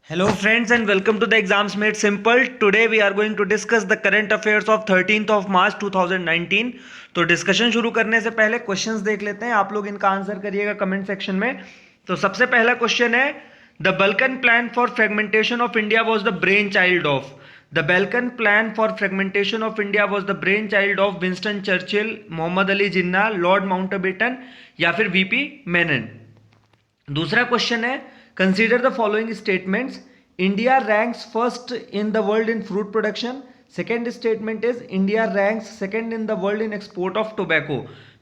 Hello friends and welcome to the Exams Made Simple. Today we are going to discuss the current affairs of 13th of March 2019. तो discussion शुरू करने से पहले questions देख लेते हैं, आप लोग इनका आंसर करिएगा कमेंट सेक्शन में। तो सबसे पहला क्वेश्चन है, the Balkan plan for fragmentation of India was the brain child of. The Balkan plan for fragmentation of India was the brain child of Winston Churchill, Mohammad Ali Jinnah, lord Mountbatten या फिर वीपी मेनन। दूसरा question है, consider the following statements. India ranks first in the world in fruit production. Second statement is India ranks second in the world in export of tobacco.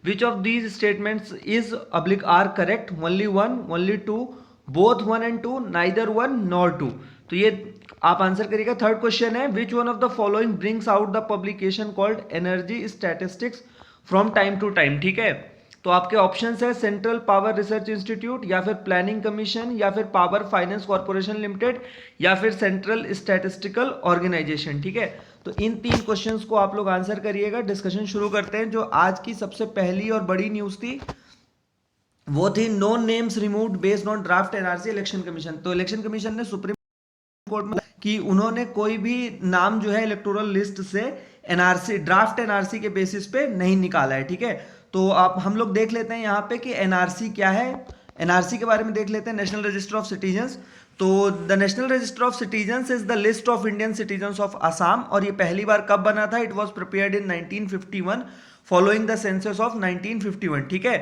Which of these statements is oblique are correct? Only one, only two, both one and two, neither one nor two. तो ये आप answer करिएगा। Third question is, which one of the following brings out the publication called energy statistics from time to time. ठीक है, तो आपके options है central power research institute या फिर प्लानिंग कमीशन या फिर पावर फाइनेंस कॉर्पोरेशन लिमिटेड या फिर सेंट्रल स्टैटिस्टिकल ऑर्गेनाइजेशन। ठीक है, तो इन तीन क्वेश्चंस को आप लोग आंसर करिएगा। डिस्कशन शुरू करते हैं। जो आज की सबसे पहली और बड़ी न्यूज थी वो थी no names removed based on draft NRC election commission. तो इलेक्शन कमीशन ने सुप्रीम कोर्ट में कि उन्होंने कोई भी नाम जो है इलेक्टोरल लिस्ट से एनआरसी ड्राफ्ट एनआरसी के बेसिस पे नहीं निकाला है। ठीक है, तो आप हम लोग देख लेते हैं यहाँ पे कि एनआरसी क्या है। एनआरसी के बारे में देख लेते हैं, नेशनल रजिस्टर ऑफ सिटीजन्स। तो the national register of citizens is the list of Indian citizens of Assam, और ये पहली बार कब बना था? It was prepared in 1951 following the census of 1951। ठीक है,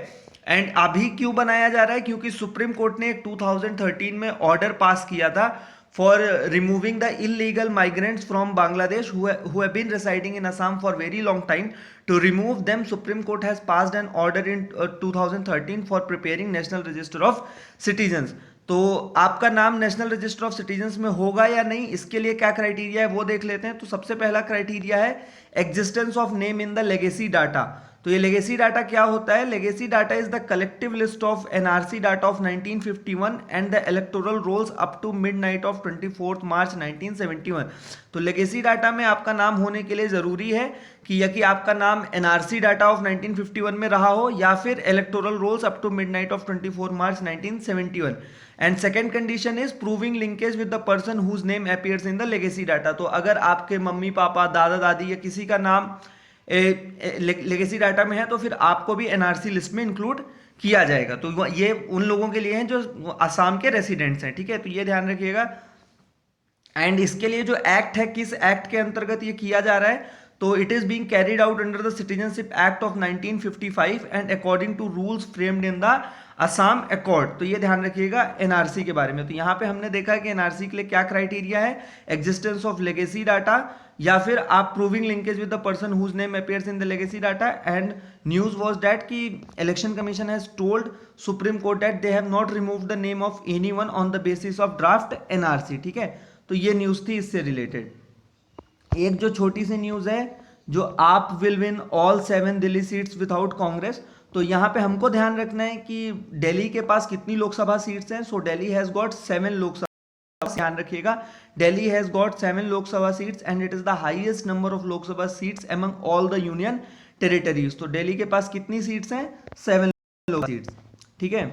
एंड अभी क्यों बनाया जा रहा है? क्योंकि सुप्रीम कोर्ट ने एक 2013 में ऑर्डर पास किया था for removing the illegal migrants from Bangladesh who have been residing in Assam for very long time. To remove them, Supreme Court has passed an order in 2013 for preparing National Register of Citizens. तो आपका नाम national register of citizens में होगा या नहीं, इसके लिए क्या क्राइटेरिया है वो देख लेते हैं। तो सबसे पहला क्राइटेरिया है existence of name in the legacy data. तो ये लेगेसी डाटा क्या होता है? Legacy data is the collective list of NRC data of 1951 and the electoral rolls up to midnight of 24 March 1971। तो लेगेसी डाटा में आपका नाम होने के लिए जरूरी है कि या कि आपका नाम एनआरसी डाटा ऑफ 1951 में रहा हो या फिर electoral rolls up to midnight of 24 March 1971। And second condition is proving linkage with the person whose name appears in the legacy data. तो अगर आपके मम्मी पापा दादा दादी या किसी का नाम लेगेसी डाटा में है तो फिर आपको भी एनआरसी लिस्ट में इंक्लूड किया जाएगा। तो ये उन लोगों के लिए हैं जो असम के रेसिडेंट्स हैं। ठीक है, तो ये ध्यान रखिएगा। एंड इसके लिए जो एक्ट है, किस एक्ट के अंतर्गत ये किया जा रहा है? तो it is being carried out under the citizenship act of 1955 and according to rules framed in the Assam accord. तो ये ध्यान रखिएगा एनआरसी के बारे में। तो यहाँ पे हमने देखा कि एनआरसी के लिए क्या क्राइटेरिया है, एग्जिस्टेंस ऑफ लेगेसी डाटा या फिर आप proving linkage with the person whose name appears in the legacy data. And news was that कि election commission has told supreme court that they have not removed the name of anyone on the basis of draft NRC. ठीक है, तो ये news थी इससे related. एक जो छोटी सी न्यूज है, जो आप will win all 7 Delhi seats without Congress. तो यहाँ पे हमको ध्यान रखना है कि दिल्ली के पास कितनी लोकसभा सीट्स हैं। सो दिल्ली हैज गॉट 7 लोकसभा, ध्यान रखिएगा, Delhi has got 7 Lok Sabha seats and it is the highest number of Lok Sabha seats among all the union territories. तो दिल्ली के पास कितनी सीट्स हैं? 7 लोकसभा सीट्स। ठीक है,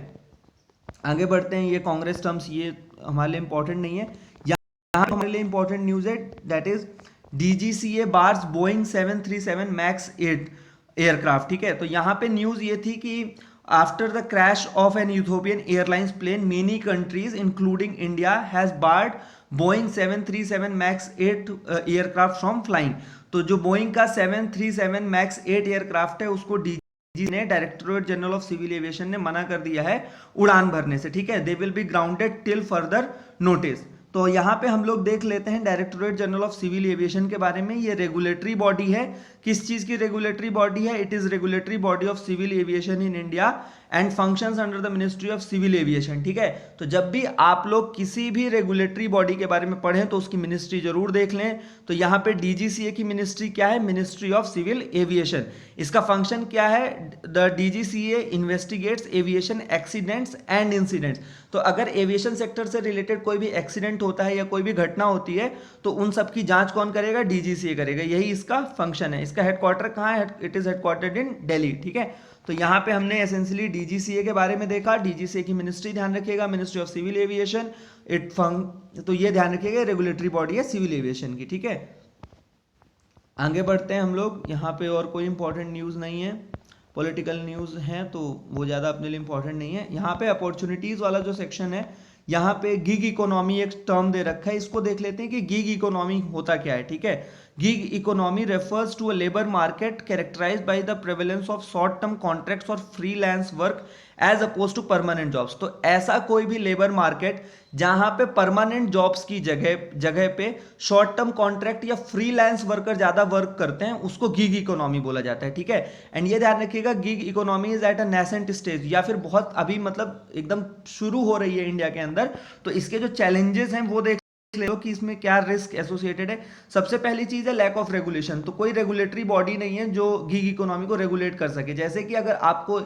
आगे बढ़ते हैं। ये कांग्रेस टर्म्स ये हमारे लिए इंपॉर्टेंट नहीं है। यहाँ हमारे लिए इंपॉर्टेंट न्यूज है, that is DGCA bars Boeing 737 max 8 aircraft. ठीक है, तो यहाँ पे न्यूज ये थी कि after the crash of an Ethiopian airlines plane many countries including India has barred Boeing 737 max 8 aircraft from flying. तो जो बोइंग का 737 मैक्स 8 एयरक्राफ्ट है उसको डीजी ने, directorate general of civil aviation ने मना कर दिया है उड़ान भरने से। ठीक है, they will be grounded till further notice. तो यहाँ पे हम लोग देख लेते हैं directorate general of civil aviation के बारे में। ये रेगुलेटरी बॉडी है, किस चीज की रेगुलेटरी बॉडी है? It is regulatory body of civil aviation in India and functions under the ministry of civil aviation. ठीक है, तो जब भी आप लोग किसी भी रेगुलेटरी बॉडी के बारे में पढ़ें तो उसकी मिनिस्ट्री जरूर देख लें। तो यहाँ पे डीजीसीए की मिनिस्ट्री क्या है? Ministry of civil aviation. इसका फंक्शन क्या है? The DGCA investigates aviation accidents and incidents. तो अगर एविएशन सेक्टर से रिलेटेड कोई भी एक्सीडेंट होता है या कोई भी घटना होती है तो उन सब की जांच कौन करेगा? डीजीसीए करेगा। यही इसका फंक्शन है। इसका हेडक्वार्टर कहाँ है? It is headquartered in Delhi. ठीक है, तो यहाँ पे हमने एसेंशियली डीजीसीए के बारे में देखा। डीजीसीए की मिनिस्ट्री ध्यान रखिएगा, मिनिस्ट्री ऑफ सिविल एविएशन। तो ये ध्यान रखिएगा रेगुलेटरी बॉडी है सिविल एविएशन की, ठीक है। आगे बढ़ते हैं हम लोग। यहाँ पे और कोई इंपॉर्टेंट न्यूज़ नहीं है, पॉलिटिकल न्यूज़ हैं तो वो ज़्यादा अपने लिए इंपॉर्टेंट नहीं है। यहाँ पे अपॉर्चुनिटीज़ वाला जो सेक्शन है, यहाँ पे गिग इकोनॉमी एक टर्म दे रखा है, इसको देख लेते हैं कि गिग इकोनॉमी होता क्या है, ठीक है। Gig economy refers to a labour market characterised by the prevalence of short term contracts और freelance work as opposed to permanent jobs. तो ऐसा कोई भी लेबर मार्केट जहां पे परमानेंट जॉब्स की जगह पे शॉर्ट टर्म कॉन्ट्रैक्ट या फ्रीलांस वर्कर ज्यादा वर्क करते हैं, उसको गिग इकोनॉमी बोला जाता है, ठीक है। एंड ये ध्यान रखिएगा, gig economy is at a nascent stage, या फिर बहुत अभी मतलब एकदम शुरू हो रही है इंडिया के अंदर। तो इसके जो चैलेंजेस हैं वो देख लो कि इसमें क्या रिस्क एसोसिएटेड है। सबसे पहली चीज है लैक ऑफ रेगुलेशन। तो कोई रेगुलेटरी बॉडी नहीं है जो गिग इकोनॉमी को रेगुलेट कर सके। जैसे कि अगर आपको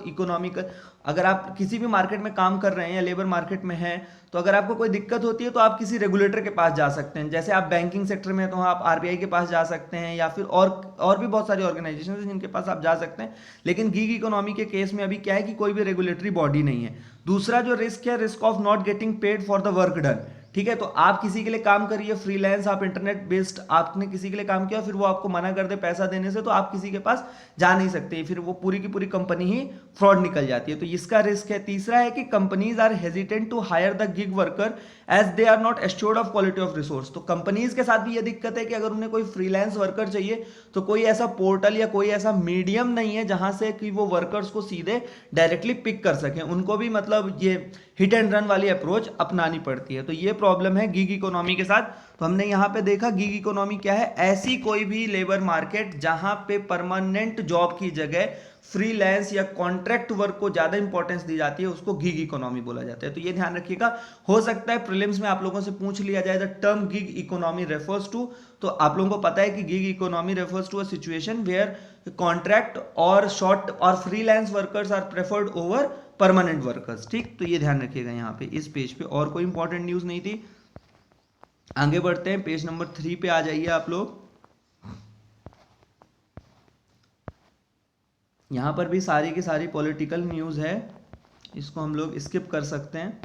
अगर आप किसी भी मार्केट में काम कर रहे हैं या लेबर मार्केट में हैं, तो अगर आपको कोई दिक्कत होती है तो आप किसी रेगुलेटर के पास जा सकते हैं। जैसे आप बैंकिंग सेक्टर में तो आप आरबीआई के पास जा सकते हैं, या फिर और भी बहुत सारी ऑर्गेनाइजेशन हैं जिनके पास आप जा सकते हैं। लेकिन गिग इकोनॉमी के केस में अभी क्या है कि कोई भी रेगुलेटरी बॉडी नहीं है। दूसरा जो रिस्क है, risk of not getting paid for the work done, ठीक है। तो आप किसी के लिए काम करिए फ्रीलांस, आप इंटरनेट बेस्ड आपने किसी के लिए काम किया, फिर वो आपको मना कर दे पैसा देने से, तो आप किसी के पास जा नहीं सकते, फिर वो पूरी की पूरी कंपनी ही फ्रॉड निकल जाती है। तो इसका रिस्क है। तीसरा है कि companies are hesitant to hire the gig worker as they are not assured of quality of resource. तो कंपनीज के साथ भी ये दिक्कत है कि अगर उन्हें कोई फ्रीलांस वर्कर चाहिए तो कोई ऐसा पोर्टल या कोई ऐसा मीडियम नहीं है जहां से कि वो वर्कर्स को सीधे डायरेक्टली पिक कर सकें। उनको भी मतलब ये हिट एंड रन वाली अप्रोच अपनानी पड़ती है। तो ये प्रॉब्लम है गिग इकोनॉमी के साथ। तो हमने यहाँ पे देखा गिग इकोनॉमी क्या है, ऐसी कोई भी लेबर मार्केट जहां पे परमानेंट जॉब की जगह फ्रीलांस या कॉन्ट्रैक्ट वर्क को ज्यादा इंपॉर्टेंस दी जाती है, उसको गिग इकोनॉमी बोला जाता है। तो ये ध्यान रखिएगा, हो सकता है प्रीलिम्स में आप लोगों से पूछ लिया जाए the term gig economy refers to. तो आप लोगों को पता है कि gig economy refers to a situation where contract और शॉर्ट और freelance workers are preferred over permanent workers, ठीक। तो ये ध्यान रखिएगा यहाँ पे इस पेज पे। और कोई इंपॉर्टेंट न्यूज नहीं थी। आगे बढ़ते हैं, पेज नंबर 3 पे आ जाइए आप लोग। यहाँ पर भी सारी की सारी पॉलिटिकल न्यूज़ है, इसको हम लोग स्किप कर सकते हैं।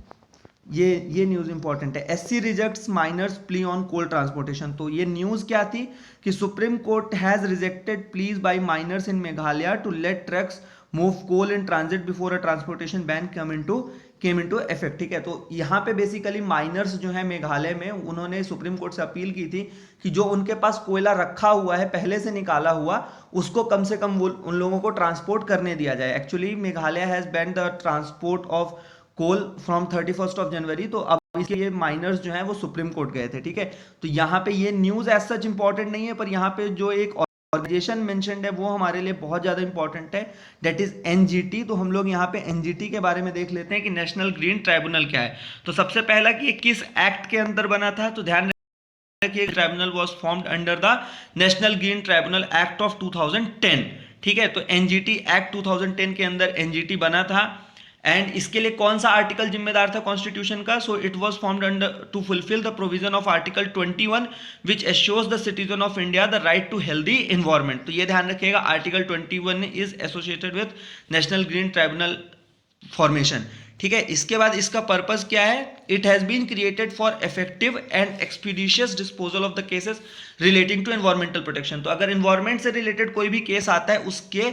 ये न्यूज़ इंपॉर्टेंट है। SC rejects miners plea on coal transportation. तो ये न्यूज़ क्या थी कि supreme court has rejected pleas by miners in Meghalaya to let trucks move coal in transit before a transportation ban came into effect, ठीक है। तो यहाँ पे बेसिकली माइनर्स जो है मेघालय में, उन्होंने सुप्रीम कोर्ट से अपील की थी कि जो उनके पास कोयला रखा हुआ है पहले से निकाला हुआ, उसको कम से कम उन लोगों को ट्रांसपोर्ट करने दिया जाए। Actually Meghalaya has banned the transport of coal from 31 January. तो अब इसके लिए माइनर्स जो हैं वो सुप्रीम कोर्ट गए थे, ठीक है। तो यहाँ पे ये न्यूज़ एज सच इंपॉर्टेंट नहीं है, पर यहाँ पे जो एक ऑर्गेनाइजेशन मेंशन्ड है वो हमारे लिए बहुत ज्यादा इंपॉर्टेंट है, दैट इज एनजीटी। तो हम लोग यहाँ पे एनजीटी के बारे में देख लेते हैं कि नेशनल ग्रीन ट्राइब्यूनल क्या है। तो सबसे पहला कि किस एक्ट के अंदर बना था, तो ध्यान रखिए tribunal was formed under the national green tribunal act of 2010, ठीक है। तो एनजीटी एक्ट 2010 के अंदर एनजीटी बना था। एंड इसके लिए कौन सा आर्टिकल जिम्मेदार था कॉन्स्टिट्यूशन का, so it was formed under to fulfil the provision of article 21 which assures the citizen of India the right to healthy environment. तो ये ध्यान रखिएगा, article 21 is associated with national green tribunal formation, ठीक है। इसके बाद इसका पर्पस क्या है, it has been created for effective and expeditious disposal of the cases relating to environmental protection. तो अगर एनवायरमेंट से रिलेटेड कोई भी केस आता है, उसके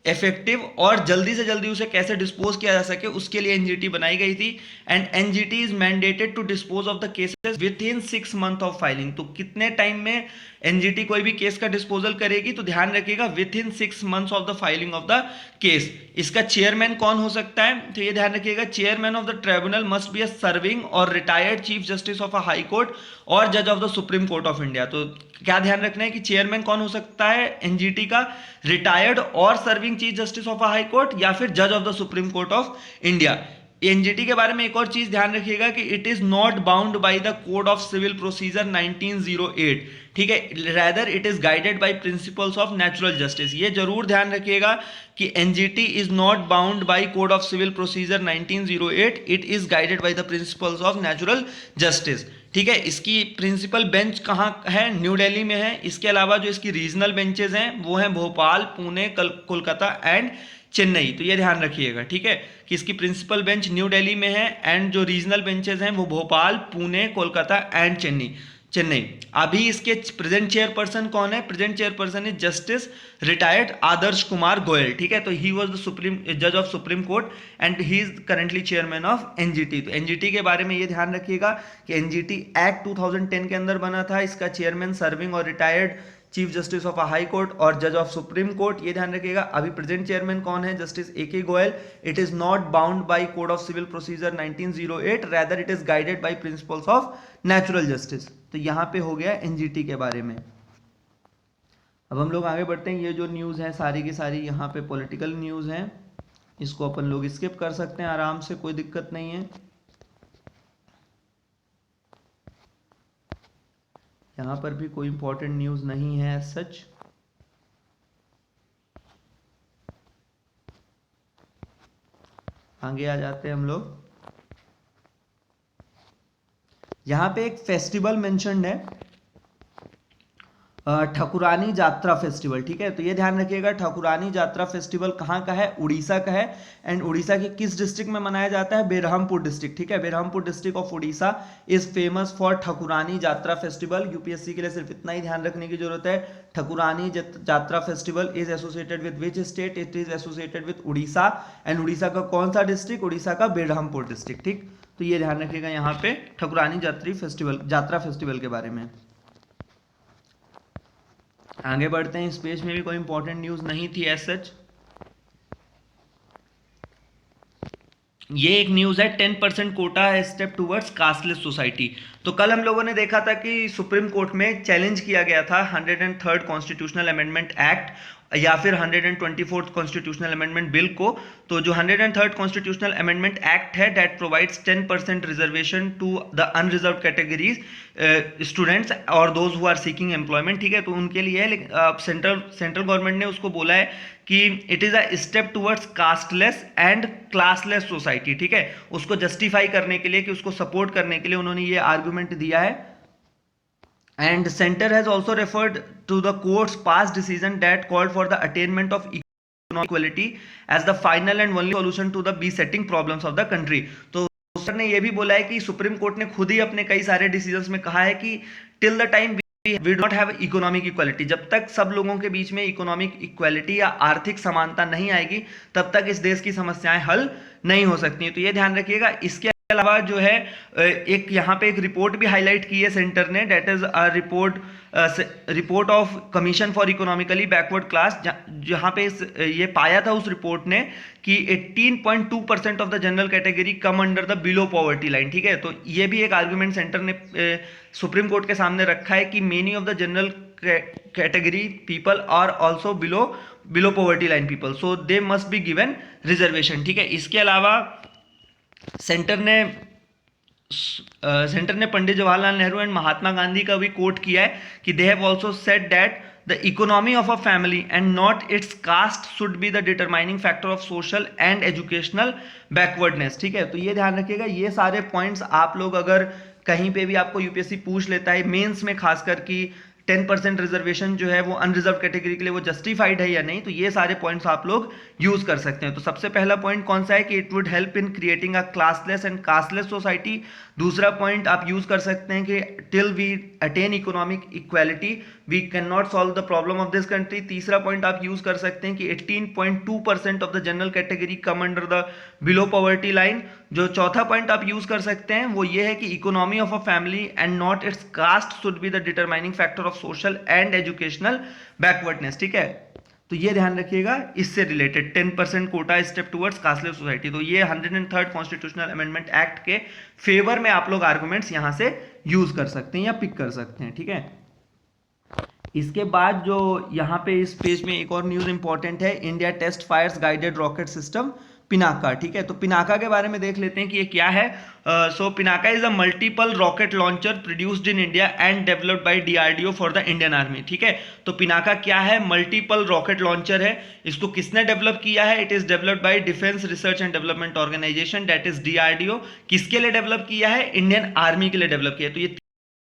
इफेक्टिव और जल्दी से जल्दी उसे कैसे डिस्पोज किया जा सके, उसके लिए एनजीटी बनाई गई थी। And NGT is mandated to dispose of the cases within 6 month of filing. तो कितने टाइम में एनजीटी कोई भी केस का डिस्पोजल करेगी, तो ध्यान रखिएगा within 6 months of the filing of the case. इसका चेयरमैन कौन हो सकता है, तो ये ध्यान रखिएगा, chairman of the tribunal must be a serving और retired chief justice of a high court और जज of the supreme court of India. तो क्या ध्यान रखना है कि चेयरमैन कौन हो सकता है एनजीटी का, रिटायर्ड और serving chief justice of a high court या फिर जज of the supreme court of India. NGT के बारे में एक और चीज ध्यान रखिएगा कि it is not bound by the code of civil procedure 1908, ठीक है, rather it is guided by principles of natural justice. ये जरूर ध्यान रखिएगा कि NGT is not bound by code of civil procedure 1908, it is guided by the principles of natural justice, ठीक है। इसकी प्रिंसिपल बेंच कहाँ है, न्यू दिल्ली में है। इसके अलावा जो इसकी रीजनल बेंचेस हैं वो हैं भोपाल, पुणे, कोलकाता एंड चेन्नई। तो ये ध्यान रखिएगा, ठीक है, कि इसकी प्रिंसिपल बेंच न्यू दिल्ली में है एंड जो रीजनल बेंचेस हैं वो भोपाल, पुणे, कोलकाता एंड चेन्नई। अभी इसके प्रेजेंट चेयरपर्सन कौन है? Present chairperson is justice retired Adarsh Kumar Goyal, ठीक है। तो ही वाज द सुप्रीम जज of supreme court and he is currently chairman of NGT. तो एनजीटी के बारे में ये ध्यान रखिएगा कि एनजीटी एक्ट 2010 के अंदर बना था। इसका चेयरमैन सर्विंग और retired chief justice of high court और जज ऑफ सुप्रीम कोर्ट, ये ध्यान रखिएगा। अभी प्रेजेंट चेयरमैन कौन है? Justice AK. Goel. It is not bound by code of civil procedure 1908, rather it is guided by principles of natural justice. तो यहां पे हो गया एनजीटी के बारे में। अब हम लोग आगे बढ़ते हैं। ये जो न्यूज है सारी की सारी यहाँ पे पॉलिटिकल न्यूज है, इसको अपन लोग स्किप कर सकते हैं आराम से, कोई दिक्कत नहीं है। यहां पर भी कोई इंपॉर्टेंट न्यूज नहीं है सच। आगे आ जाते हैं हम लोग। यहां पे एक फेस्टिवल मेंशन्ड है, ठाकुरानी जात्रा फेस्टिवल, ठीक है। तो ये ध्यान रखिएगा, ठाकुरानी जात्रा फेस्टिवल कहाँ का है? उड़ीसा का है। एंड उड़ीसा के किस डिस्ट्रिक्ट में मनाया जाता है? बेरहामपुर डिस्ट्रिक्ट, ठीक है। Berhampur district of Orissa is famous for Thakurani Jatra festival. UPSC के लिए सिर्फ इतना ही ध्यान रखने की जरूरत है। Thakurani Jatra festival is associated with which state? It is associated with Orissa. And Orissa का कौन सा डिस्ट्रिक्ट? उड़ीसा का बेरहामपुर डिस्ट्रिक्ट, ठीक। तो ये ध्यान रखिएगा यहाँ पे ठाकुरानी जात्रा फेस्टिवल के बारे में। आगे बढ़ते हैं। इस पेज में भी कोई इंपॉर्टेंट न्यूज नहीं थी एज सच। ये एक न्यूज है 10% quota step towards casteless society. तो कल हम लोगों ने देखा था कि सुप्रीम कोर्ट में चैलेंज किया गया था 103rd कॉन्स्टिट्यूशनल अमेंडमेंट एक्ट या फिर 124th कॉन्स्टिट्यूशनल अमेंडमेंट बिल को। तो जो 103rd कॉन्स्टिट्यूशनल अमेंडमेंट एक्ट है that provides 10% reservation to the unreserved categories students और those who are seeking employment, ठीक है। तो उनके लिए है, लेकिन सेंट्रल गवर्नमेंट ने उसको बोला है कि it is a step towards casteless and classless society, ठीक है। उसको जस्टिफाई करने के लिए, कि उसको सपोर्ट करने के लिए उन्होंने ये आर्गुमेंट दिया है। And center has also referred to the court's past decision that called for the attainment of economic equality as the final and only solution to the besetting problems of the country. तो sir ने ये भी बोला है कि supreme court ने खुद ही अपने कई सारे डिसीजंस में कहा है कि till the time we do not have economic equality, जब तक सब लोगों के बीच में इकोनॉमिक इक्वालिटी या आर्थिक समानता नहीं आएगी तब तक इस देश की समस्याएं हल नहीं हो सकती। तो ये ध्यान रखिएगा। इसके अलावा जो है एक यहाँ पे एक रिपोर्ट भी हाईलाइट की है सेंटर ने, that is a report of commission for economically backward class, जहाँ पे ये पाया था उस रिपोर्ट ने कि 18.2% of the general category come under the below poverty line, ठीक है। तो ये भी एक आर्गुमेंट सेंटर ने सुप्रीम कोर्ट के सामने रखा है कि many of the general category people are also below poverty line people, so they must be given reservation, ठीक है। इसके अलावा सेंटर ने पंडित जवाहरलाल नेहरू एंड महात्मा गांधी का भी कोट किया है कि they have also said that the economy of a family and not its caste should be the determining factor of social and educational backwardness, ठीक है। तो ये ध्यान रखिएगा। ये सारे पॉइंट्स आप लोग अगर कहीं पे भी आपको यूपीएससी पूछ लेता है मेंस में खासकर कि 10% रिजर्वेशन जो है वो अनरिजर्व कैटेगरी के लिए वो जस्टिफाइड है या नहीं, तो ये सारे पॉइंट्स आप लोग यूज कर सकते हैं। तो सबसे पहला पॉइंट कौन सा है कि it would help in creating a classless and casteless society. दूसरा पॉइंट आप यूज कर सकते हैं कि till we attain economic equality we can not solve the problem of this country. तीसरा पॉइंट आप यूज कर सकते हैं कि 18.2% of the general category come under the below poverty line. जो चौथा पॉइंट आप यूज कर सकते हैं वो ये है कि economy of a family and not its caste should be the determining factor of social and educational backwardness, ठीक है। तो ये ध्यान रखिएगा। इससे related 10% quota step towards casteless society, तो ये 103rd कॉन्स्टिट्यूशनल अमेंडमेंट एक्ट के फेवर में आप लोग आर्गुमेंट्स यहां से यूज कर सकते हैं या पिक कर सकते हैं, ठीक है। इसके बाद जो यहाँ पे इस पेज में एक और न्यूज इंपॉर्टेंट है, India test fires guided rocket system Pinaka, ठीक है। तो पिनाका के बारे में देख लेते हैं कि ये क्या है। So Pinaka is a multiple rocket launcher produced in India and developed by DRDO for the Indian army, ठीक है। तो पिनाका क्या है? मल्टीपल रॉकेट लॉन्चर है। इसको किसने डेवलप किया है? It is developed by defence research and development organisation, that is DRDO. किसके लिए डेवलप किया है? इंडियन आर्मी के लिए डेवलप किया है। तो ये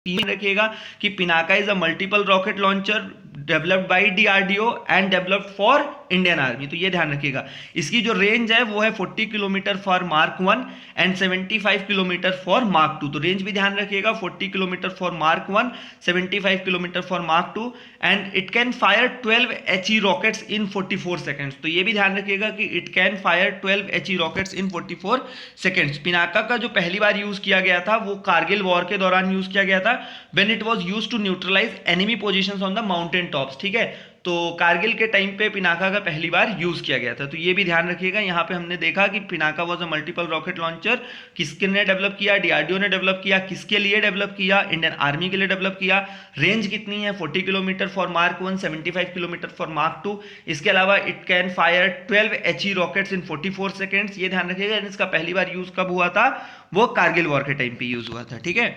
तीन रखिएगा कि Pinaka is a multiple rocket launcher developed by DRDO and developed for Indian army. तो ये ध्यान रखिएगा। इसकी जो रेंज है वो है 40 kilometre for mark 1 and 75 kilometre for mark 2। तो रेंज भी ध्यान रखिएगा, 40 kilometre for mark 1, 75 kilometre for mark 2 and it can fire 12 HE rockets in 44 seconds. तो ये भी ध्यान रखिएगा कि it can fire 12 HE rockets in 44 seconds. Pinaka का जो पहली बार यूज किया गया था वो कारगिल वॉर के दौरान यूज किया गया था, when it was used to neutralise enemy positions on the mountain tops. ठीक है, तो कारगिल के टाइम पे पिनाका का पहली बार यूज किया गया था। तो ये भी ध्यान रखिएगा। यहाँ पे हमने देखा कि Pinaka was a multiple rocket launcher. किसने डेवलप किया? डीआरडीओ ने डेवलप किया। किसके लिए डेवलप किया? इंडियन आर्मी के लिए डेवलप किया। रेंज कितनी है? 40 kilometre for mark 1, 75 kilometre for mark 2। इसके अलावा it can fire 12 HE rockets in 44 seconds. ये ध्यान रखिएगा। इसका पहली बार यूज कब हुआ था? वो कारगिल वॉर के टाइम पे यूज हुआ था। ठीक है,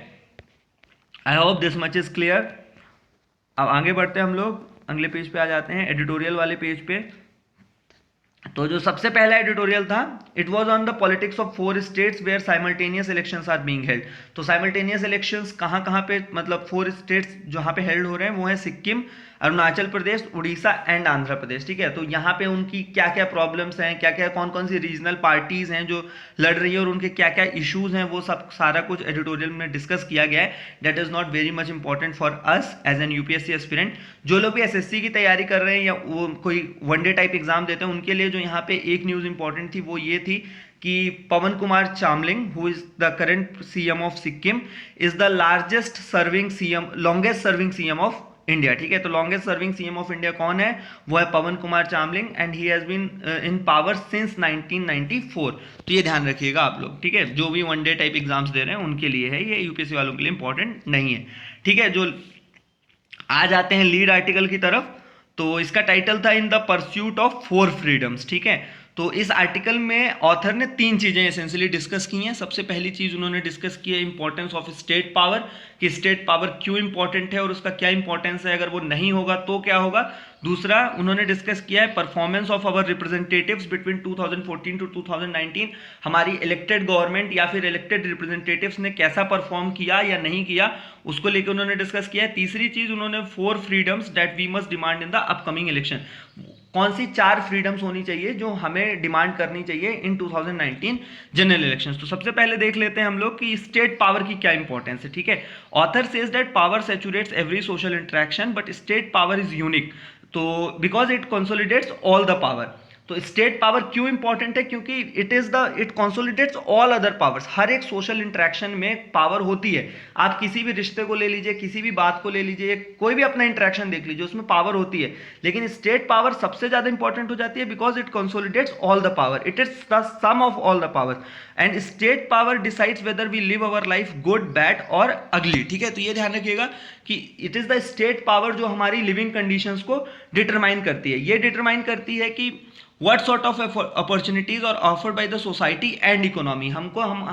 I hope this much is clear. अब आगे बढ़ते हैं हम लोग, अगले पेज पे आ जाते हैं, एडिटोरियल वाले पेज पे। तो जो सबसे पहला एडिटोरियल था, it was on the politics of 4 states where simultaneous elections are being held. तो साइमल्टेनियस इलेक्शंस कहाँ कहाँ पे, मतलब 4 स्टेट्स जहाँ पे हेल्ड हो रहे हैं वो है सिक्किम, अरुणाचल प्रदेश, उड़ीसा एंड आंध्र प्रदेश। ठीक है, तो यहाँ पे उनकी क्या क्या प्रॉब्लम्स हैं, क्या क्या कौन कौन सी रीजनल पार्टीज हैं जो लड़ रही है और उनके क्या क्या इश्यूज हैं, वो सब सारा कुछ एडिटोरियल में डिस्कस किया गया है। That is not very much important for us as an UPSC aspirant. जो लोग भी एसएससी की तैयारी कर रहे हैं या वो कोई वनडे टाइप एग्जाम देते हैं, उनके लिए जो यहाँ पे एक न्यूज इंपॉर्टेंट थी वो ये थी कि Pawan Kumar Chamling, who is the current CM of Sikkim, is the largest serving CM, longest serving CM of India. ठीक है, तो longest serving CM of India कौन है? वो है Pawan Kumar Chamling and he has been in power since 1994। तो ये ध्यान रखिएगा आप लोग। ठीक है, जो भी वनडे टाइप एग्जाम्स दे रहे हैं उनके लिए है ये, यूपीएससी वालों के लिए इंपॉर्टेंट नहीं है। ठीक है, जो आ जाते हैं लीड आर्टिकल की तरफ। तो इसका टाइटल था in the pursuit of 4 freedoms. ठीक है, तो इस आर्टिकल में ऑथर ने 3 चीजें एसेंशियली डिस्कस की हैं। सबसे पहली चीज उन्होंने डिस्कस की है इंपॉर्टेंस ऑफ स्टेट पावर, कि स्टेट पावर क्यों इंपॉर्टेंट है और उसका क्या इंपॉर्टेंस है, अगर वो नहीं होगा तो क्या होगा। दूसरा उन्होंने डिस्कस किया है performance of our representatives between 2014 to 2019। हमारी इलेक्टेड गवर्नमेंट या फिर इलेक्टेड रिप्रेजेंटेटिव्स ने कैसा परफॉर्म किया या नहीं किया, उसको लेकर उन्होंने डिस्कस किया है। तीसरी चीज उन्होंने 4 freedoms that we must demand in the upcoming election. कौन सी 4 फ्रीडम्स होनी चाहिए जो हमें डिमांड करनी चाहिए इन 2019 जनरल इलेक्शंस। तो सबसे पहले देख लेते हैं हम लोग कि स्टेट पावर की क्या इंपॉर्टेंस है। ठीक है, author says that power saturates every social interaction but state power is unique, तो because it consolidates all the power. तो स्टेट पावर क्यों इंपॉर्टेंट है? क्योंकि it consolidates all other powers. हर एक सोशल इंटरेक्शन में पावर होती है। आप किसी भी रिश्ते को ले लीजिए, किसी भी बात को ले लीजिए, कोई भी अपना इंटरेक्शन देख लीजिए, उसमें पावर होती है। लेकिन स्टेट पावर सबसे ज्यादा इंपॉर्टेंट हो जाती है because it consolidates all the power, it is the sum of all the power and state power decides whether we live our life good, bad और अगली। ठीक है, तो ये ध्यान रखिएगा कि it is the state power जो हमारी लिविंग कंडीशंस को डिटरमाइन करती है। ये डिटरमाइन करती है कि what sort of opportunities are offered by the society and economy। हमको हम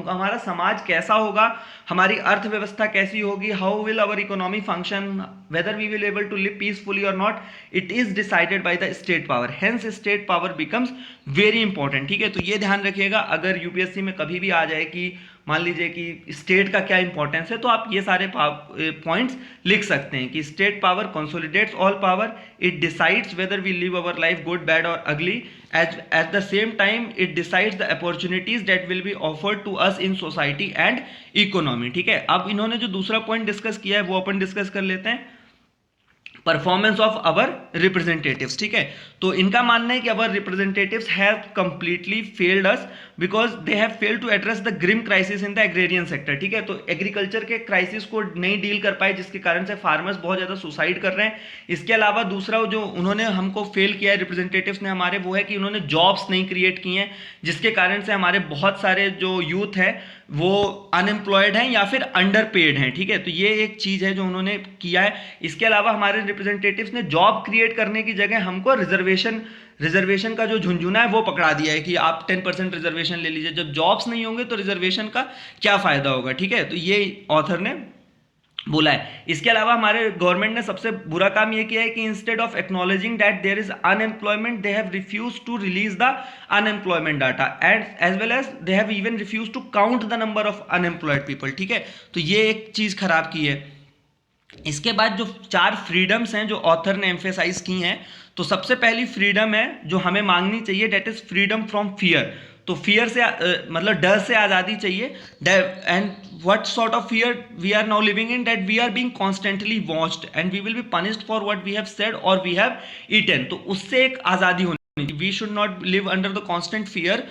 हमारा समाज कैसा होगा, हमारी अर्थव्यवस्था कैसी होगी, how will our economy function, whether we will able to live peacefully or not, it is decided by the state power, hence state power becomes very important। ठीक है, तो ये ध्यान रखिएगा। अगर यूपीएससी में कभी भी आ जाए कि मान लीजिए कि स्टेट का क्या इंपॉर्टेंस है, तो आप ये सारे पॉइंट्स लिख सकते हैं कि state power consolidates all power, it decides whether we live our life good, bad और ugly, at the same time it decides the opportunities that will be offered to us in society and economy. ठीक है, अब इन्होंने जो दूसरा point discuss किया है वो अपन डिस्कस कर लेते हैं, परफॉर्मेंस ऑफ अवर रिप्रेजेंटेटिव्स। ठीक है, तो इनका मानना है कि our representatives have completely failed us because they have failed to address the grim crisis in the agrarian sector. ठीक है, तो एग्रीकल्चर के क्राइसिस को नहीं डील कर पाए, जिसके कारण से फार्मर्स बहुत ज्यादा सुसाइड कर रहे हैं। इसके अलावा दूसरा जो उन्होंने हमको फेल किया है रिप्रेजेंटेटिव्स ने हमारे, वो है कि उन्होंने जॉब्स नहीं क्रिएट की हैं, जिसके कारण से हमारे बहुत सारे जो यूथ है वो अनएम्प्लॉयड हैं या फिर अंडर पेड हैं। ठीक है, तो ये एक चीज है जो उन्होंने किया है। इसके अलावा हमारे रिप्रेजेंटेटिव्स ने जॉब क्रिएट करने की जगह हमको रिजर्वेशन का जो झुंझुना है वो पकड़ा दिया है कि आप 10% रिजर्वेशन ले लीजिए। जब जॉब्स नहीं होंगे तो रिजर्वेशन का क्या फायदा होगा। ठीक है, तो ये ऑथर ने बोला है। इसके अलावा हमारे गवर्नमेंट ने सबसे बुरा काम यह किया है कि instead of acknowledging that there is unemployment, they have refuse to release the unemployment data and as well as they have even refuse to count the number of unemployed people. ठीक है, तो ये एक चीज खराब की है। इसके बाद जो 4 फ्रीडम्स हैं जो ऑथर ने एम्फेसाइज की हैं, तो सबसे पहली फ्रीडम है जो हमें मांगनी चाहिए, that is freedom from fear. तो फियर से मतलब डर से आज़ादी चाहिए। And what sort of fear we are now living in, that we are being constantly watched and we will be punished for what we have said और we have eaten. तो उससे एक आज़ादी होनी चाहिए, we should not live under the constant fear.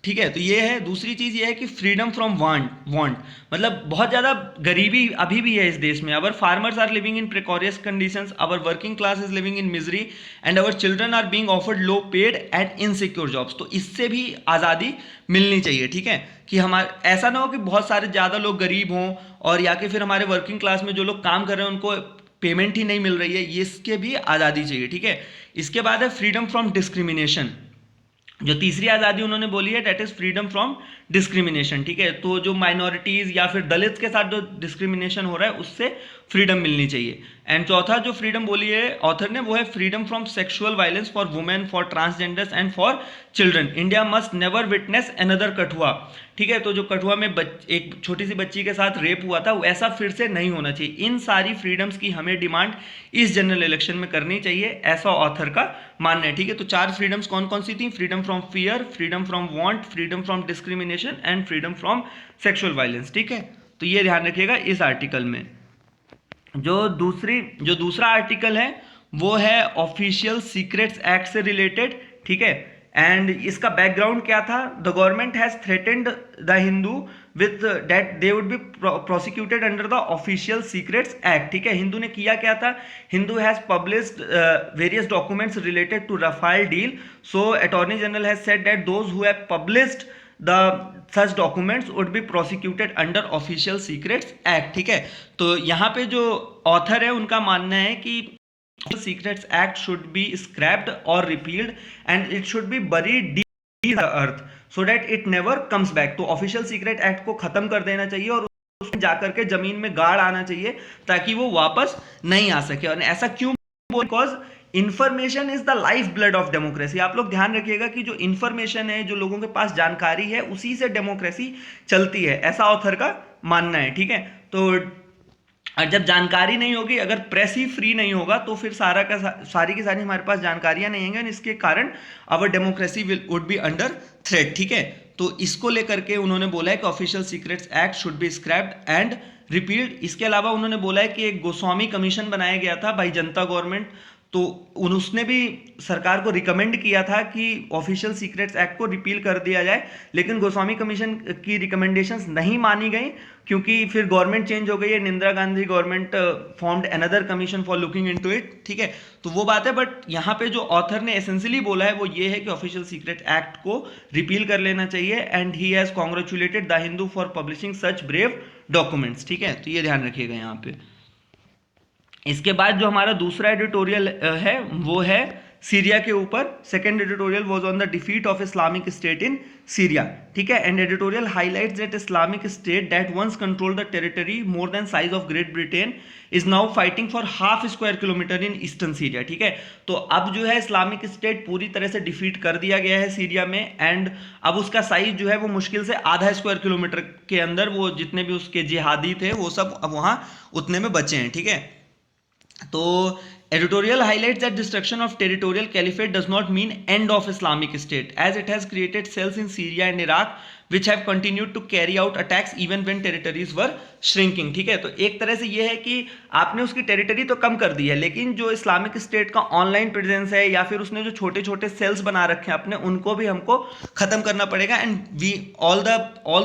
ठीक है, तो ये है। दूसरी चीज ये है कि फ्रीडम फ्रॉम वांट, मतलब बहुत ज्यादा गरीबी अभी भी है इस देश में। Our farmers are living in precarious conditions, our working class is living in misery and our children are being offered low paid and insecure jobs. तो इससे भी आज़ादी मिलनी चाहिए। ठीक है, कि हमारे ऐसा ना हो कि बहुत सारे ज़्यादा लोग गरीब हों और या कि फिर हमारे वर्किंग क्लास में जो लोग काम कर रहे हैं उनको पेमेंट ही नहीं मिल रही है, ये इसके भी आज़ादी चाहिए। ठीक है, इसके बाद है फ्रीडम फ्रॉम डिस्क्रिमिनेशन। जो तीसरी आज़ादी उन्होंने बोली है that is freedom from discrimination. ठीक है, तो जो माइनॉरिटीज़ या फिर दलित के साथ जो डिस्क्रिमिनेशन हो रहा है उससे फ्रीडम मिलनी चाहिए। एंड चौथा जो फ्रीडम बोली है ऑथर ने वो है freedom from sexual violence for women, for transgenders and for children. India must never witness another Kathua. ठीक है, तो जो कठुआ में एक छोटी सी बच्ची के साथ रेप हुआ था वैसा फिर से नहीं होना चाहिए। इन सारी फ्रीडम्स की हमें डिमांड इस जनरल इलेक्शन में करनी चाहिए, ऐसा ऑथर का मानना है। ठीक है, तो 4 फ्रीडम्स कौन कौन सी थी? Freedom from fear, freedom from want, freedom from discrimination and freedom from sexual violence. ठीक है, तो ये ध्यान रखिएगा इस आर्टिकल में। जो दूसरा आर्टिकल है वो है ऑफिशियल सीक्रेट्स एक्ट से रिलेटेड। ठीक है, एंड इसका बैकग्राउंड क्या था? The government has threatened the Hindu with that they would be prosecuted under the official secrets act. ठीक है, हिंदू ने किया क्या था? Hindu has published various documents related to Rafale deal. So attorney general has said that those who have published the such documents would be prosecuted under official secrets act। ठीक है, तो यहाँ पे जो ऑथर है उनका मानना है कि secrets act should be scrapped or repealed and it should be buried deep in the earth so that it never comes back। तो ऑफिशियल सीक्रेट एक्ट को खत्म कर देना चाहिए और उसमें जाकर के जमीन में गाड़ आना चाहिए ताकि वो वापस नहीं आ सके। और ऐसा क्यों? Because information is the life blood of democracy. आप लोग ध्यान रखिएगा कि जो इंफॉर्मेशन है, जो लोगों के पास जानकारी है, उसी से डेमोक्रेसी चलती है, ऐसा ऑथर का मानना है। ठीक है, तो जब जानकारी नहीं होगी, अगर प्रेस ही फ्री नहीं होगा तो फिर सारी की सारी हमारे पास जानकारियां नहीं होंगी, इसके कारण our democracy would be under threat. ठीक है, तो इसको लेकर के उन्होंने बोला है कि official secrets act should be scraped and repealed. इसके अलावा उन्होंने बोला है कि एक गोस्वामी कमीशन बनाया गया था बाई जनता गवर्नमेंट, तो उसने भी सरकार को रिकमेंड किया था कि ऑफिशियल सीक्रेट्स एक्ट को रिपील कर दिया जाए, लेकिन गोस्वामी कमीशन की रिकमेंडेशंस नहीं मानी गई क्योंकि फिर गवर्नमेंट चेंज हो गई है। Indira Gandhi government formed another commission for looking into it. ठीक है, तो वो बात है, बट यहाँ पे जो ऑथर ने एसेंशियली बोला है वो ये है कि ऑफिशियल सीक्रेट एक्ट को रिपील कर लेना चाहिए and he has congratulated the Hindu for publishing such brave documents. ठीक है, तो ये ध्यान रखिएगा यहाँ पे। इसके बाद जो हमारा दूसरा एडिटोरियल है वो है सीरिया के ऊपर। Second editorial was on the defeat of Islamic state in Syria. ठीक है, and editorial highlights that Islamic state that once controlled the territory more than size of Great Britain is now fighting for half square kilometre in eastern Syria. ठीक है, तो अब जो है Islamic state पूरी तरह से डिफीट कर दिया गया है सीरिया में, एंड अब उसका साइज जो है वो मुश्किल से आधा स्क्वायर किलोमीटर के अंदर, वो जितने भी उसके जिहादी थे वो सब अब वहाँ उतने में बचे हैं। ठीक है, तो editorial highlights that destruction of territorial caliphate does not mean end of Islamic State as it has created cells in Syria and Iraq which have continued to carry out attacks even when territories were shrinking। ठीक है, तो एक तरह से ये है कि आपने उसकी टेरिटरी तो कम कर दी है, लेकिन जो इस्लामिक स्टेट का ऑनलाइन प्रेजेंस है या फिर उसने जो छोटे छोटे सेल्स बना रखे हैं अपने, उनको भी हमको खत्म करना पड़ेगा। And we all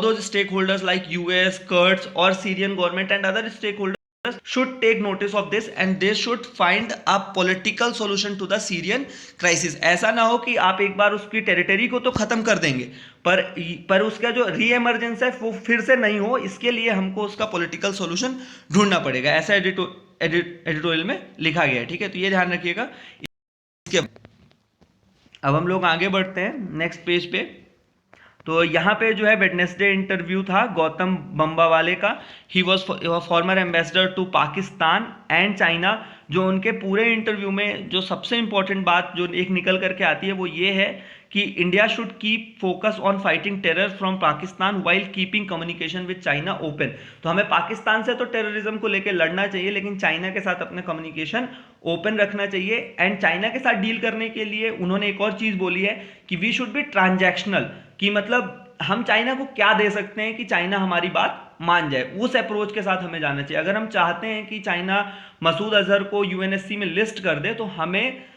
those stakeholders like US, Kurds और Syrian government and other stakeholders should take notice of this and they should find a political solution to the Syrian crisis। ऐसा ना हो कि आप एक बार उसकी territory को तो खत्म कर देंगे पर उसका जो री एमरजेंस है वो फिर से नहीं हो, इसके लिए हमको उसका पॉलिटिकल सॉल्यूशन ढूंढना पड़ेगा, ऐसा एडिटोरियल में लिखा गया है। ठीक है, तो ये ध्यान रखिएगा। अब हम लोग आगे बढ़ते हैं नेक्स्ट पेज पे। तो यहाँ पे जो है वेडनेसडे इंटरव्यू था गौतम बम्बावाले का। He was former ambassador to Pakistan and China, जो उनके पूरे इंटरव्यू में जो सबसे इंपॉर्टेंट बात जो एक निकल करके आती है वो ये है कि India should keep focus on fighting terror from Pakistan while keeping communication with China open. तो हमें पाकिस्तान से तो टेररिज्म को लेकर लड़ना चाहिए, लेकिन चाइना के साथ अपने कम्युनिकेशन ओपन रखना चाहिए। एंड चाइना के साथ डील करने के लिए उन्होंने एक और चीज बोली है कि वी शुड बी ट्रांजैक्शनल, कि मतलब हम चाइना को क्या दे सकते हैं कि चाइना हमारी बात मान जाए, उस अप्रोच के साथ हमें जाना चाहिए। अगर हम चाहते हैं कि चाइना मसूद अजहर को यूएनएससी में लिस्ट कर दे तो हमें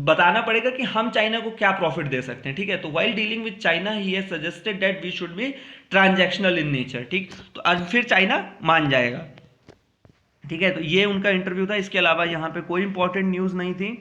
बताना पड़ेगा कि हम चाइना को क्या प्रॉफिट दे सकते हैं, ठीक है। तो while dealing with China he has suggested that we should be transactional in nature, ठीक। तो फिर चाइना मान जाएगा, ठीक है। तो ये उनका इंटरव्यू था। इसके अलावा यहाँ पे कोई इंपॉर्टेंट न्यूज़ नहीं थी।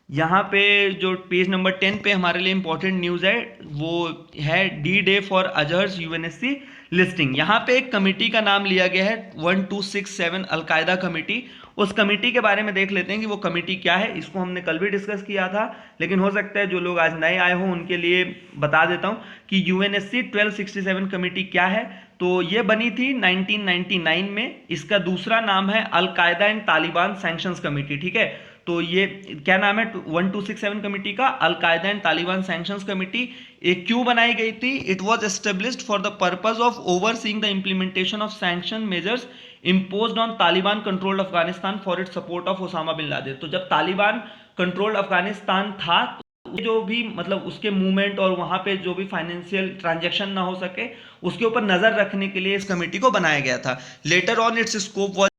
यहाँ पे जो पेज नंबर 10 पे हमारे लिए इंपॉर्टेंट न्यूज़ है वो है D day for Azhar's UNSC listing. यहाँ पे एक कमेटी का नाम लिया गया है 1267 अलकायदा कमेटी। उस कमेटी के बारे में देख लेते हैं कि वो कमेटी क्या है। इसको हमने कल भी डिस्कस किया था, लेकिन हो सकता है जो लोग आज नए आए हों उनके लिए बता देता हूँ कि यूएनएससी 1267 कमेटी क्या है। तो ये बनी थी 1999 में। इसका दूसरा नाम है al Qaeda and Taliban sanctions committee, ठीक है। तो ये क्या नाम है 1267 कमेटी का? Al Qaeda and Taliban sanctions committee. ये क्यों बनाई गई थी? It was established for the purpose of overseeing the implementation of sanction measures imposed on Taliban controlled Afghanistan for its support of Osama bin Laden. तो जब तालिबान कंट्रोल्ड अफगानिस्तान था तो जो भी मतलब उसके मूवमेंट और वहां पे जो भी फाइनेंशियल ट्रांजैक्शन ना हो सके उसके ऊपर नजर रखने के लिए इस कमेटी को बनाया गया था। Later on it's scope was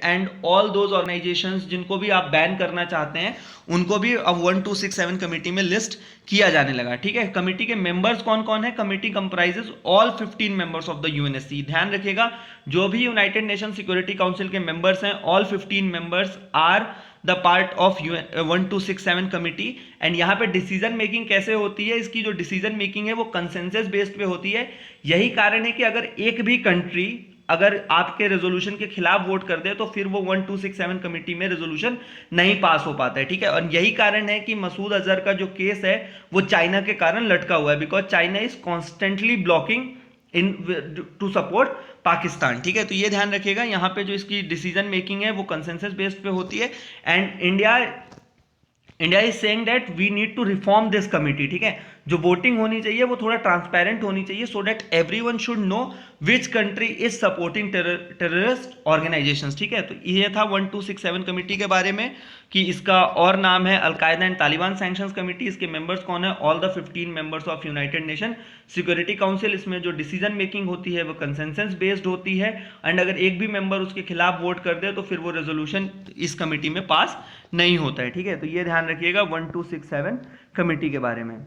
and all those organisations जिनको भी आप बैन करना चाहते हैं उनको भी अब 1267 कमेटी में लिस्ट किया जाने लगा, ठीक है। कमेटी के मेंबर्स कौन कौन है? Committee comprises all 15 members of the UNSC. ध्यान रखिएगा, जो भी यूनाइटेड नेशन सिक्योरिटी काउंसिल के मेंबर्स हैं all 15 members are the part of 1267 committee. And यहाँ पे डिसीजन मेकिंग कैसे होती है? इसकी जो डिसीजन मेकिंग है वो कंसेंसस बेस्ड पे होती है। यही कारण है कि अगर एक भी कंट्री अगर आपके रेजोल्यूशन के खिलाफ वोट कर दे तो फिर वो 1267 कमेटी में रेजोल्यूशन नहीं पास हो पाता है, ठीक है। और यही कारण है कि मसूद अजहर का जो केस है वो चाइना के कारण लटका हुआ है, because China is constantly blocking in to support Pakistan, ठीक है। तो ये ध्यान रखिएगा, यहाँ पे जो इसकी डिसीजन मेकिंग है वो कंसेंसस बेस्ड पे होती है। And India is saying that we need to reform this committee, ठीक है। जो वोटिंग होनी चाहिए वो थोड़ा ट्रांसपेरेंट होनी चाहिए so that everyone should know which country is supporting terrorist organisations, ठीक है। तो ये था 1267 कमेटी के बारे में कि इसका और नाम है al Qaeda and Taliban sanctions committee. इसके मेंबर्स कौन है? All the 15 members of United Nation Security council. इसमें जो डिसीजन मेकिंग होती है वो कंसेंसस बेस्ड होती है। एंड अगर एक भी मेंबर उसके खिलाफ वोट कर दे तो फिर वो रेजोल्यूशन इस कमेटी में पास नहीं होता है, ठीक है। तो ये ध्यान रखिएगा 1267 कमेटी के बारे में,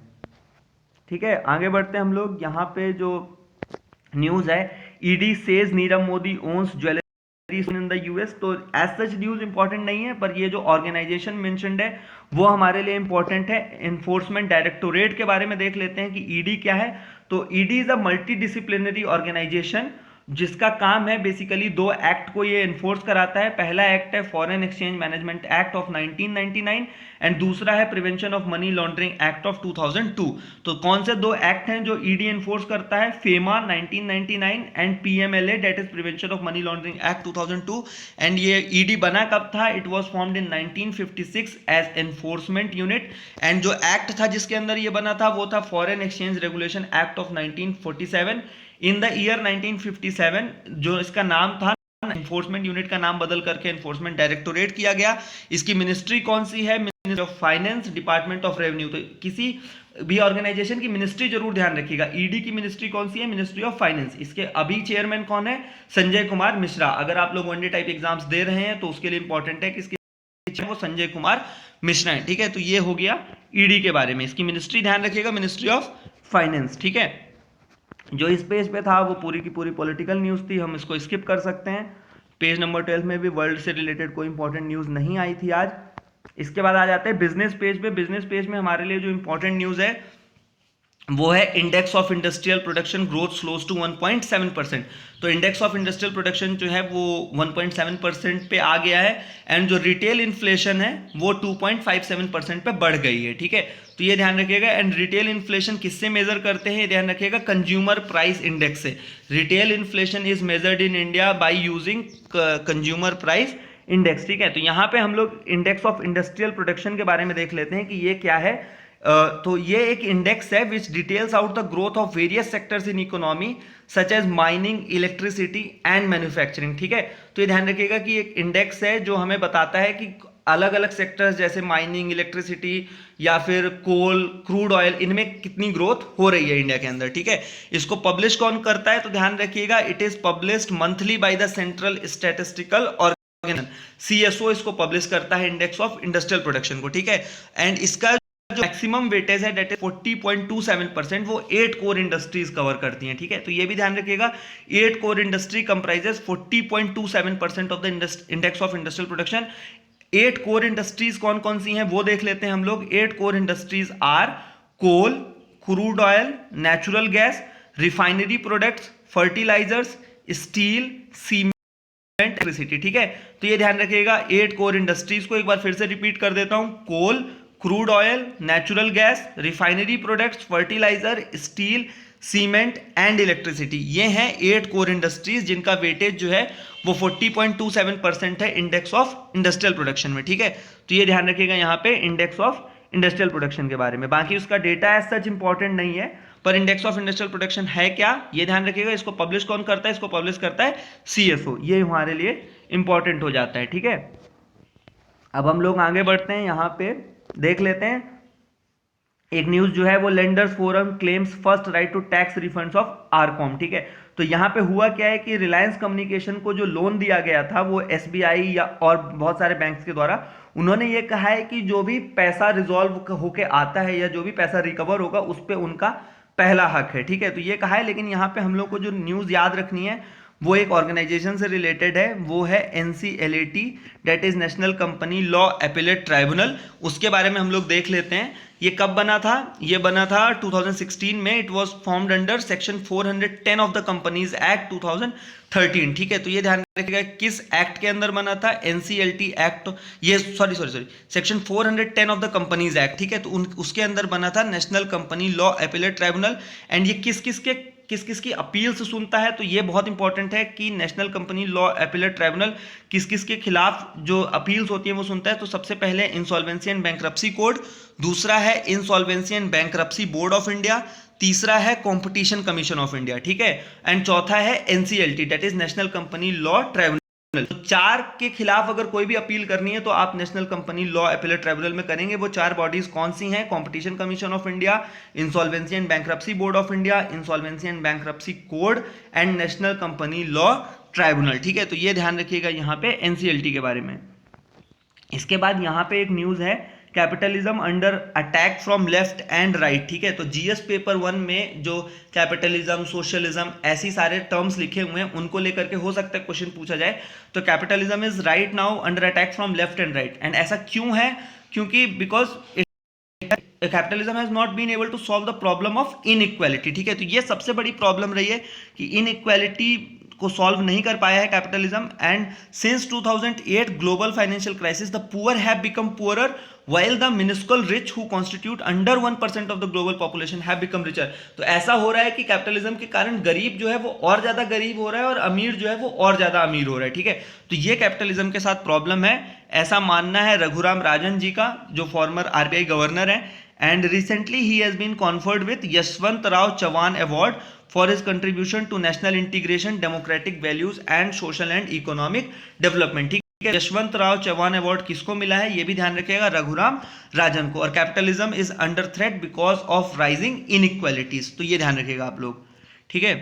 ठीक है। आगे बढ़ते हैं हम लोग। यहाँ पे जो न्यूज है ED says Nirav Modi owns jewellery in the US. तो एज सच न्यूज इंपॉर्टेंट नहीं है, पर ये जो ऑर्गेनाइजेशन मेंशन्ड है वो हमारे लिए इंपॉर्टेंट है। एनफोर्समेंट डायरेक्टोरेट के बारे में देख लेते हैं कि ईडी क्या है। तो ED is a multi disciplinary organisation जिसका काम है बेसिकली दो एक्ट को ये एनफोर्स कराता है। पहला एक्ट है foreign exchange management act of 1999 and दूसरा है prevention of money laundering act of 2002। तो कौन से दो एक्ट हैं जो ईडी एनफोर्स करता है? FEMA 1999 and PMLA that is prevention of money laundering act 2002। And ये ईडी बना कब था? It was formed in 1956 as enforcement unit. And जो एक्ट था जिसके अंदर ये बना था वो था foreign exchange regulation act of 1947। In the year 1957 जो इसका नाम था एनफोर्समेंट यूनिट का नाम बदल करके एनफोर्समेंट डायरेक्टोरेट किया गया। इसकी मिनिस्ट्री कौन सी है? Ministry of finance, department of revenue. तो किसी भी ऑर्गेनाइजेशन की मिनिस्ट्री जरूर ध्यान रखिएगा। ईडी की मिनिस्ट्री कौन सी है? Ministry of finance. इसके अभी चेयरमैन कौन है? संजय कुमार मिश्रा। अगर आप लोग वनडे टाइप एग्जाम्स दे रहे हैं तो उसके लिए इंपॉर्टेंट है कि इसके वो संजय कुमार मिश्रा है, ठीक है। तो ये हो गया ईडी के बारे में। इसकी मिनिस्ट्री ध्यान रखिएगा, मिनिस्ट्री ऑफ फाइनेंस, ठीक है। जो इस पेज पे था वो पूरी की पूरी पॉलिटिकल न्यूज़ थी, हम इसको स्किप कर सकते हैं। पेज नंबर 12 में भी वर्ल्ड से रिलेटेड कोई इंपॉर्टेंट न्यूज़ नहीं आई थी आज। इसके बाद आ जाते हैं बिजनेस पेज पे। बिजनेस पेज में हमारे लिए जो इंपॉर्टेंट न्यूज़ है वो है index of industrial production growth slows to 1.7%। तो इंडेक्स ऑफ इंडस्ट्रियल प्रोडक्शन जो है वो 1.7% पे आ गया है। एंड जो रिटेल इन्फ्लेशन है वो 2.57% पे बढ़ गई है, ठीक है। तो ये ध्यान रखिएगा। एंड रिटेल इन्फ्लेशन किससे मेजर करते हैं? ध्यान रखिएगा, कंज्यूमर प्राइस इंडेक्स से। Retail inflation is measured in India by using consumer price index, ठीक है। तो यहाँ पे हम लोग इंडेक्स ऑफ इंडस्ट्रियल प्रोडक्शन के बारे में देख लेते हैं कि ये क्या है। तो ये एक इंडेक्स है which details out the growth of various sectors in economy such as mining, electricity and manufacturing, ठीक है। तो ये ध्यान रखिएगा कि एक इंडेक्स है जो हमें बताता है कि अलग अलग सेक्टर्स जैसे माइनिंग, इलेक्ट्रिसिटी या फिर कोल, क्रूड ऑयल, इनमें कितनी ग्रोथ हो रही है इंडिया के अंदर, ठीक है। इसको पब्लिश कौन करता है, तो ध्यान रखिएगा it is published monthly by the central statistical organisation, CSO इसको पब्लिश करता है इंडेक्स ऑफ इंडस्ट्रियल प्रोडक्शन को, ठीक है। एंड इसका जो मैक्सिमम वेटेज है डेट इज 40.27%, वो 8 कोर इंडस्ट्रीज कवर करती हैं, ठीक है। तो ये भी ध्यान रखिएगा 8 core industry comprises 40.27% of the index of industrial production. 8 core industries कौन कौन सी हैं वो देख लेते हैं हम लोग। 8 core industries are coal, crude oil, natural gas, refinery products, fertilisers, steel, cement, electricity, ठीक है। तो ये ध्यान रखिएगा 8 कोर इंडस्ट्रीज को एक बार फिर से रिपीट कर देता हूं। Coal, crude oil, natural gas, refinery products, fertiliser, steel, cement and electricity, ये हैं 8 कोर इंडस्ट्रीज जिनका वेटेज जो है वो 40.27% है इंडेक्स ऑफ इंडस्ट्रियल प्रोडक्शन में, ठीक है। तो ये ध्यान रखिएगा यहाँ पे इंडेक्स ऑफ इंडस्ट्रियल प्रोडक्शन के बारे में। बाकी उसका डेटा एज सच इंपॉर्टेंट नहीं है, पर इंडेक्स ऑफ इंडस्ट्रियल प्रोडक्शन है क्या ये ध्यान रखिएगा। इसको पब्लिश कौन करता है, इसको पब्लिश करता है सीएसओ, ये हमारे लिए इंपॉर्टेंट हो जाता है, ठीक है। अब हम लोग आगे बढ़ते हैं, यहाँ पे देख लेते हैं एक न्यूज जो है वो lenders forum claims first right to tax refunds of RCom, ठीक है। तो यहाँ पे हुआ क्या है कि रिलायंस कम्युनिकेशन को जो लोन दिया गया था वो एसबीआई या और बहुत सारे बैंक्स के द्वारा, उन्होंने ये कहा है कि जो भी पैसा रिजॉल्व होके आता है या जो भी पैसा रिकवर होगा उस पर उनका पहला हक है, ठीक है। तो ये कहा है, लेकिन यहाँ पे हम लोग को जो न्यूज़ याद रखनी है वो एक ऑर्गेनाइजेशन से रिलेटेड है, वो है NCLAT, that is national company law appellate tribunal. उसके बारे में हम लोग देख लेते हैं। ये कब बना था, ये बना था 2016 में। It was formed under section 410 of the companies act 2013, ठीक है। तो ये ध्यान रखिएगा किस एक्ट के अंदर बना था, एनसीएलटी एक्ट, ये sorry section 410 of the companies act, ठीक है। तो उसके अंदर बना था national company law appellate tribunal. And ये किस किस की अपील्स सुनता है, तो ये बहुत इंपॉर्टेंट है कि national company law appellate tribunal किस किस के खिलाफ जो अपील्स होती है वो सुनता है। तो सबसे पहले इंसॉल्वेंसी एंड बैंक्रप्सी कोड, दूसरा है insolvency and bankruptcy board of India, तीसरा है कंपटीशन कमीशन ऑफ इंडिया, ठीक है। एंड चौथा है NCLT, that is national company law tribunal. तो 4 के खिलाफ अगर कोई भी अपील करनी है तो आप national company law appellate tribunal में करेंगे। वो 4 बॉडीज कौन सी हैं, competition commission of India, insolvency and bankruptcy board of India, insolvency and bankruptcy code and national company law tribunal, ठीक है। तो ये ध्यान रखिएगा यहाँ पे एनसीएलटी के बारे में। इसके बाद यहाँ पे एक न्यूज है, capitalism under attack from left and right, ठीक है। तो जीएस पेपर 1 में जो कैपिटलिज्म, सोशलिज्म, ऐसी सारे टर्म्स लिखे हुए हैं उनको लेकर के हो सकता है क्वेश्चन पूछा जाए। तो capitalism is right now under attack from left and right, and ऐसा क्यों है, क्योंकि because capitalism has not been able to solve the problem of inequality, ठीक है। तो ये सबसे बड़ी प्रॉब्लम रही है कि इनइक्वालिटी को सॉल्व नहीं कर पाया है capitalism. And since 2008 global financial crisis the poor have become poorer while the minuscule rich who constitute under 1% of the global population have become richer। तो ऐसा हो रहा है कि कैपिटलिज्म के कारण गरीब जो है वो और ज्यादा गरीब हो रहा है और अमीर जो है वो और ज्यादा अमीर हो रहा है, ठीक है। तो ये कैपिटलिज्म के साथ प्रॉब्लम है, ऐसा मानना है रघुराम राजन जी का, जो फॉर्मर आरबीआई गवर्नर है। And recently he has been conferred with Yashwant Rao Chauhan award for his contribution to national integration, democratic values and social and economic development, ठीक है। यशवंत राव चौहान अवार्ड किसको मिला है, ये भी ध्यान रखिएगा, रघुराम राजन को। और capitalism is under threat because of rising inequalities, तो ये ध्यान रखिएगा आप लोग, ठीक है।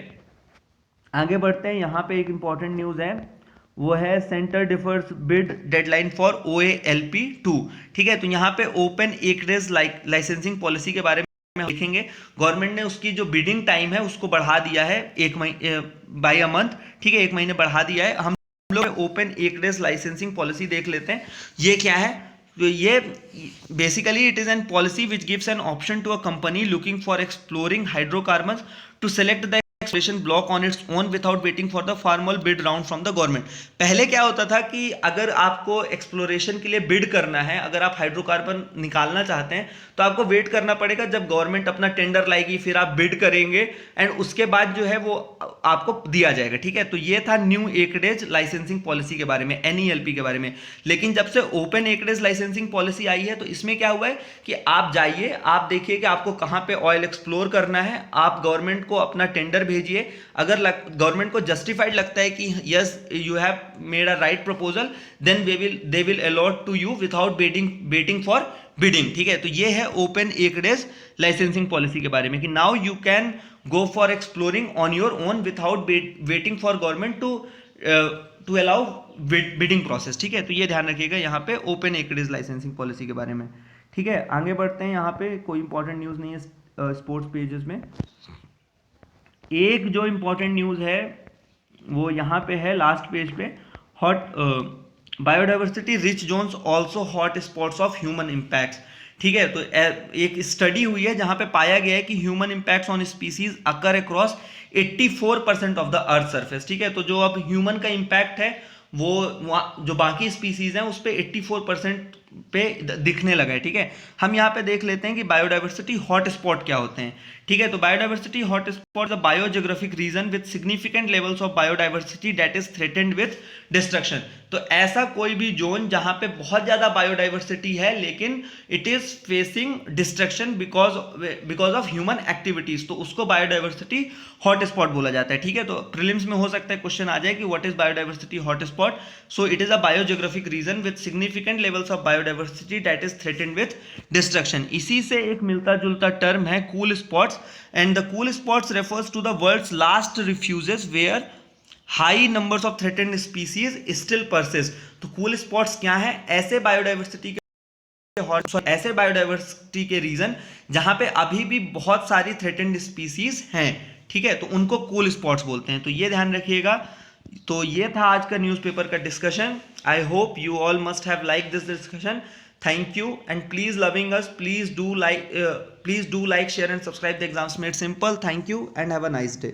आगे बढ़ते हैं, यहाँ पे एक इंपॉर्टेंट न्यूज है, वो है centre differs bid deadline for OALP2, ठीक है। तो यहाँ पे ओपन एक्रेज लाइसेंसिंग पॉलिसी के बारे में लिखेंगे। गवर्नमेंट ने उसकी जो बिडिंग टाइम है उसको बढ़ा दिया है 1 महीने बाय अ मंथ, ठीक है, 1 महीने बढ़ा दिया है। हम लोग ओपन एक्रेज लाइसेंसिंग पॉलिसी देख लेते हैं, ये क्या है। तो ये basically it is an policy which gives an option to a company looking for exploring hydrocarbons to select the exploration block on its own without waiting for the formal bid round from the government. पहले क्या होता था कि अगर आपको exploration के लिए bid करना है, अगर आप हाइड्रोकार्बन निकालना चाहते हैं तो आपको वेट करना पड़ेगा जब गवर्नमेंट अपना टेंडर लाएगी, फिर आप बिड करेंगे एंड उसके बाद जो है वो आपको दिया जाएगा, ठीक है। तो ये था न्यू एकरेज लाइसेंसिंग पॉलिसी के बारे में, NELP के बारे में। लेकिन जब से ओपन एकरेज लाइसेंसिंग पॉलिसी आई है तो इसमें क्या हुआ है कि आप जाइए, आप देखिए कि आपको कहां पे ऑयल एक्सप्लोर करना है, आप गवर्नमेंट को अपना टेंडर भेजिए। अगर गवर्नमेंट को जस्टिफाइड लगता है कि yes you have made a right proposal, then they will allot to you without waiting for bidding, ठीक है। तो ये है ओपन एकरेज लाइसेंसिंग पॉलिसी के बारे में कि now you can go for exploring on your own without waiting for government to allow bidding process, ठीक है। तो ये ध्यान रखिएगा यहाँ पे ओपन एकरेज लाइसेंसिंग पॉलिसी के बारे में, ठीक है। आगे बढ़ते हैं, यहाँ पे कोई इंपॉर्टेंट न्यूज़ नहीं है स्पोर्ट्स पेजेस में। एक जो इंपॉर्टेंट न्यूज़ है वो यहाँ पे है लास्ट पेज पे, hot biodiversity rich zones also hot spots of human impacts, ठीक है। तो एक स्टडी हुई है जहाँ पे पाया गया है कि human impacts on species occur across 84% of the earth surface, ठीक है। तो जो अब ह्यूमन का इम्पैक्ट है वो जो बाकी स्पीसीज हैं उस पर 84% पे दिखने लगा है, ठीक है। हम यहाँ पे देख लेते हैं कि बायोडाइवर्सिटी हॉट स्पॉट क्या होते हैं, ठीक है। तो biodiversity hot spot the biogeographic region with significant levels of biodiversity that is threatened with destruction. तो ऐसा कोई भी जोन जहां पे बहुत ज्यादा बायोडाइवर्सिटी है लेकिन it is facing destruction because of human activities, तो उसको बायोडाइवर्सिटी हॉट स्पॉट बोला जाता है, ठीक है। तो प्रीलिम्स में हो सकता है क्वेश्चन आ जाए कि what is biodiversity hot spot. So it is a biogeographic region with significant levels of biodiversity that is threatened with destruction. इसी से एक मिलता जुलता टर्म है cool spots, and the cool spots refers to the world's last refuges where high numbers of threatened species still persist. तो cool spots क्या है? ऐसे बायोडाइवर्सिटी के रीजन जहां पे अभी भी बहुत सारी थ्रेटेंड स्पीसीज हैं, ठीक है, तो उनको कूल स्पॉट्स बोलते हैं। तो ये ध्यान रखिएगा। तो ये था आज का न्यूज़पेपर का discussion. I hope you all must have like this discussion. Thank you and please loving us, please do like, share and subscribe the exams made simple. Thank you and have a nice day.